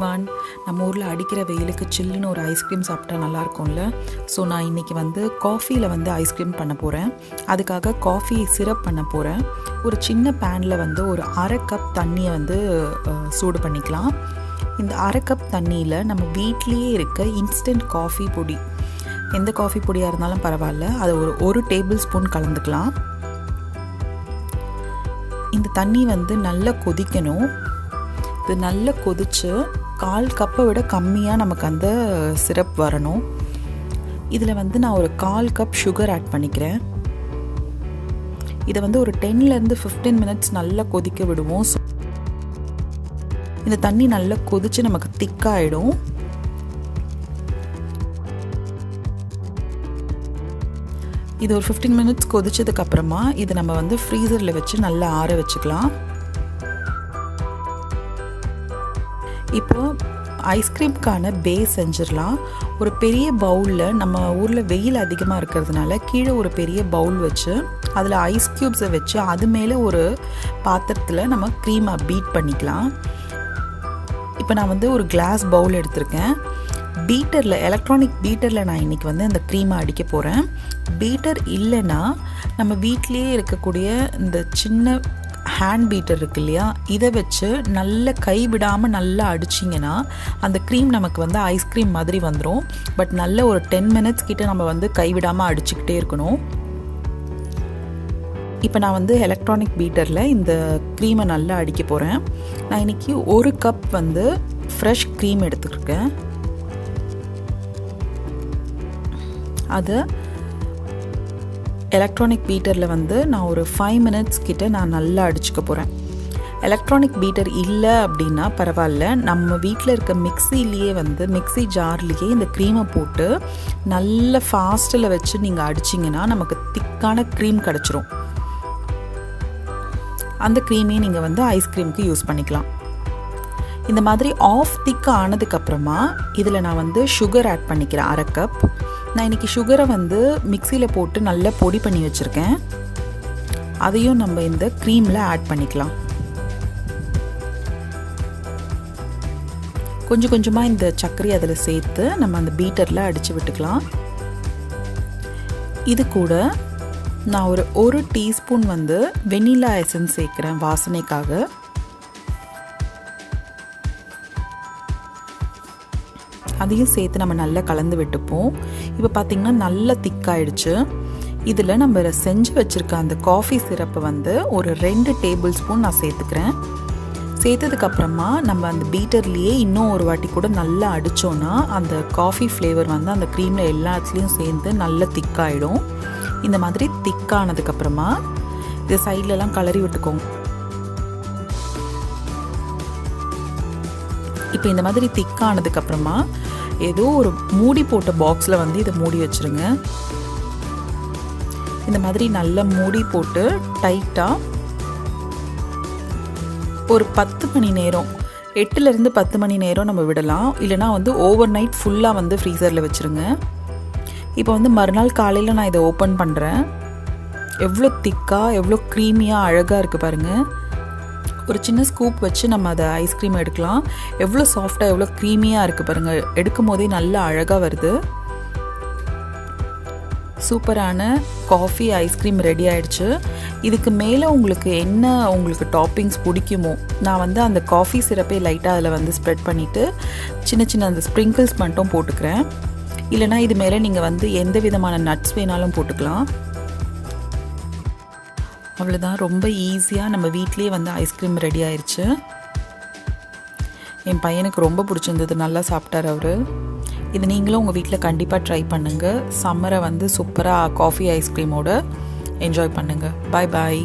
Everyone. நம்ம ஊரில் அடிக்கிற வெயிலுக்கு சில்லுன்னு ஒரு ஐஸ்கிரீம் சாப்பிட்டா நல்லாயிருக்கும்ல. ஸோ நான் இன்றைக்கி வந்து காஃபியில் வந்து ஐஸ்கிரீம் பண்ண போகிறேன். அதுக்காக காஃபி சிரப் பண்ண போகிறேன். ஒரு சின்ன பேனில் வந்து ஒரு அரை கப் தண்ணியை வந்து சூடு பண்ணிக்கலாம். இந்த அரை கப் தண்ணியில் நம்ம வீட்லேயே இருக்க இன்ஸ்டன்ட் காஃபி பொடி, எந்த காஃபி பொடியாக இருந்தாலும் பரவாயில்ல, அதை ஒரு டேபிள் ஸ்பூன் கலந்துக்கலாம். இந்த தண்ணி வந்து நல்லா கொதிக்கணும். இது நல்லா கொதித்து 1/4 கப்பை விட கம்மியாக நமக்கு அந்த சிரப் வரணும். இதில் வந்து நான் ஒரு 1/4 கப் சுகர் ஆட் பண்ணிக்கிறேன். இதை வந்து ஒரு 10 to 15 மினிட்ஸ் நல்லா கொதிக்க விடுவோம். இந்த தண்ணி நல்லா கொதித்து நமக்கு திக்காயிடும். இது ஒரு 15 மினிட்ஸ் கொதிச்சதுக்கப்புறமா இதை நம்ம வந்து ஃப்ரீசரில் வச்சு நல்லா ஆற வச்சுக்கலாம். இப்போ ஐஸ்கிரீம்க்கான பேஸ் செஞ்சிடலாம். ஒரு பெரிய பவுலில், நம்ம ஊரில் வெயில் அதிகமாக இருக்கிறதுனால கீழே ஒரு பெரிய பவுல் வச்சு அதில் ஐஸ் க்யூப்ஸை வச்சு அது மேலே ஒரு பாத்திரத்தில் நம்ம க்ரீமை பீட் பண்ணிக்கலாம். இப்போ நான் வந்து ஒரு கிளாஸ் பவுல் எடுத்திருக்கேன். பீட்டரில், எலக்ட்ரானிக் பீட்டரில் நான் இன்றைக்கி வந்து அந்த க்ரீமை அடிக்க போகிறேன். பீட்டர் இல்லைன்னா நம்ம வீட்டிலேயே இருக்கக்கூடிய இந்த சின்ன ஹேண்ட் பீட்டர் இருக்கு இல்லையா, இதை வச்சு நல்ல கைவிடாமல் நல்லா அடிச்சிங்கன்னா அந்த க்ரீம் நமக்கு வந்து ஐஸ்கிரீம் மாதிரி வந்துடும். பட் நல்ல ஒரு 10 மினிட்ஸ் கிட்ட நம்ம வந்து கைவிடாமல் அடிச்சுக்கிட்டே இருக்கணும். இப்போ நான் வந்து எலக்ட்ரானிக் பீட்டரில் இந்த க்ரீமை நல்லா அடிக்க போகிறேன். நான் இன்றைக்கி 1 கப் வந்து ஃப்ரெஷ் க்ரீம் எடுத்துருக்கேன். அதை எலக்ட்ரானிக் பீட்டரில் வந்து நான் ஒரு 5 மினிட்ஸ் கிட்ட நான் நல்லா அடிச்சுக்க போகிறேன். எலக்ட்ரானிக் பீட்டர் இல்லை அப்படின்னா பரவாயில்ல, நம்ம வீட்டில் இருக்க மிக்சிலேயே வந்து மிக்சி ஜார்லேயே இந்த க்ரீமை போட்டு நல்ல ஃபாஸ்ட்டில் வச்சு நீங்கள் அடிச்சிங்கன்னா நமக்கு திக்கான க்ரீம் கிடச்சிரும். அந்த க்ரீமையும் நீங்கள் வந்து ஐஸ்கிரீமுக்கு யூஸ் பண்ணிக்கலாம். இந்த மாதிரி ஆஃப் திக்காக ஆனதுக்கப்புறமா இதில் நான் வந்து சுகர் ஆட் பண்ணிக்கிறேன், அரை கப். நான் இன்றைக்கி சுகரை வந்து மிக்சியில் போட்டு நல்லா பொடி பண்ணி வச்சுருக்கேன். அதையும் நம்ம இந்த க்ரீமில் ஆட் பண்ணிக்கலாம். கொஞ்சம் கொஞ்சமாக இந்த சர்க்கரை அதில் சேர்த்து நம்ம அந்த பீட்டரில் அடித்து விட்டுக்கலாம். இது கூட நான் ஒரு டீஸ்பூன் வந்து வெனிலா எசன்ஸ் சேர்க்குறேன் வாசனைக்காக. அதையும் சேர்த்து நம்ம நல்லா கலந்து விட்டுப்போம். இப்போ பார்த்திங்கன்னா நல்லா திக்காயிடுச்சு. இதில் நம்ம செஞ்சு வச்சுருக்க அந்த காஃபி சிரப்பை வந்து ஒரு 2 டேபிள் ஸ்பூன் நான் சேர்த்துக்கிறேன். சேர்த்ததுக்கப்புறமா நம்ம அந்த பீட்டர்லேயே இன்னும் ஒரு வாட்டி கூட நல்லா அடித்தோன்னா அந்த காஃபி ஃப்ளேவர் வந்து அந்த க்ரீமில் எல்லாத்துலேயும் சேர்ந்து நல்லா திக்காயிடும். இந்த மாதிரி திக்கானதுக்கப்புறமா இது சைட்லலாம் கலரி விட்டுக்கோங்க. இப்போ இந்த மாதிரி திக்கானதுக்கப்புறமா ஏதோ ஒரு மூடி போட்ட பாக்ஸில் வந்து இதை மூடி வச்சுருங்க. இந்த மாதிரி நல்லா மூடி போட்டு டைட்டாக ஒரு 10 மணி நேரம், 8 to 10 மணி நேரம் நம்ம விடலாம். இல்லைனா வந்து ஓவர் நைட் ஃபுல்லாக வந்து ஃப்ரீசரில் வச்சுருங்க. இப்போ வந்து மறுநாள் காலையில் நான் இதை ஓப்பன் பண்ணுறேன். எவ்வளோ திக்காக, எவ்வளோ க்ரீமியாக அழகாக இருக்குது பாருங்கள். ஒரு சின்ன ஸ்கூப் வச்சு நம்ம அதை ஐஸ்கிரீம் எடுக்கலாம். எவ்வளோ சாஃப்டாக, எவ்வளோ க்ரீமியாக இருக்குது பாருங்கள். எடுக்கும் போதே நல்லா அழகாக வருது. சூப்பரான காஃபி ஐஸ்கிரீம் ரெடி ஆகிடுச்சு. இதுக்கு மேலே உங்களுக்கு டாப்பிங்ஸ் பிடிக்குமோ, நான் வந்து அந்த காஃபி சிரப்பே லைட்டாக அதில் வந்து ஸ்ப்ரெட் பண்ணிவிட்டு சின்ன அந்த ஸ்ப்ரிங்கிள்ஸ் மட்டும் போட்டுக்கிறேன். இல்லைனா இது மேலே நீங்கள் வந்து எந்த விதமான நட்ஸ் வேணாலும் போட்டுக்கலாம். அவ்வளோதான், ரொம்ப ஈஸியாக நம்ம வீட்லேயே வந்து ஐஸ்கிரீம் ரெடி ஆயிடுச்சு. என் பையனுக்கு ரொம்ப பிடிச்சிருந்தது, நல்லா சாப்பிட்டார் அவர். இது நீங்களும் உங்கள் வீட்டில் கண்டிப்பாக ட்ரை பண்ணுங்கள். சம்மரை வந்து சூப்பராக காஃபி ஐஸ்கிரீமோடு என்ஜாய் பண்ணுங்கள். பாய் பாய்.